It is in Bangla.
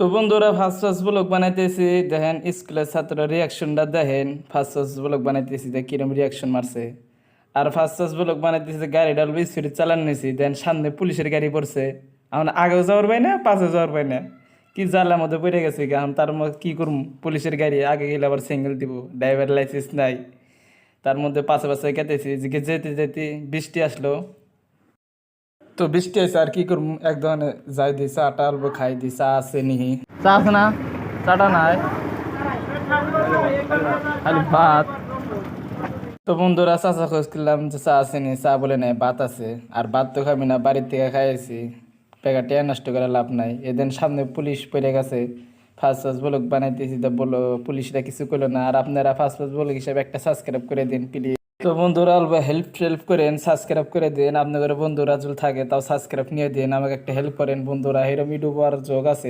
তো বন্ধুরা ফার্স্ট ফার্স্ট ব্লগ বানাইতেছি, দেখেন স্কুলের ছাত্ররা রিয়াকশনটা দেখেন। ফার্স্ট ফার্স্ট ব্লগ বানাইতেছি দেখ কিরম রিয়াকশন মারছে। আর ফার্স্ট ফার্স্ট ব্লগ বানাইতেছি গাড়িটা স্পিড চালান নিছি, দেন সামনে পুলিশের গাড়ি পড়ছে। এখন আগেও যাওয়ার পাই না, পাশে যাওয়ার পাই না, কি জ্বালার মধ্যে পড়ে গেছে। এখন তার মধ্যে কি করুম, পুলিশের গাড়ি আগে গেলে আবার সিঙ্গেল দিব, ড্রাইভার লাইসেন্স নাই। তার মধ্যে পাশে পাশে কেটেছি, যেতে যেতে বৃষ্টি আসলো। তো বৃষ্টি আছে আর কি করবো, এক ধরনের যাই দিই চাটা অল্প খাই দিই, চা আছে নিহি, চা আছে না, চাটা নাই, খালি ভাত। তো বন্ধুরা চাচা খোঁজ করলাম যে চা আছে নি, চা বলে নাই ভাত আছে। আর ভাত তো খাবি না, বাড়ির থেকে খাইছি, প্যাকেটে নষ্ট করে লাভ নাই। এদিন সামনে পুলিশ পড়ে গেছে, ফার্স্ট ফার্স্ট ব্লগ বানাইতেছি তো বললো পুলিশরা কিছু করলো না। আর আপনারা ফার্স্ট ফার্স্ট ব্লগ হিসেবে একটা সাবস্ক্রাইব করে দিন প্লিজ। তো বন্ধুরা অল্প হেল্প টেল্প করেন, সাবস্ক্রাইব করে দিন। আপনাদের বন্ধুরা যদি থাকে তাও সাবস্ক্রাইব নিয়ে দিন, আমাকে একটা হেল্প করেন বন্ধুরা, এরম ইউটিউবার যোগ আছে।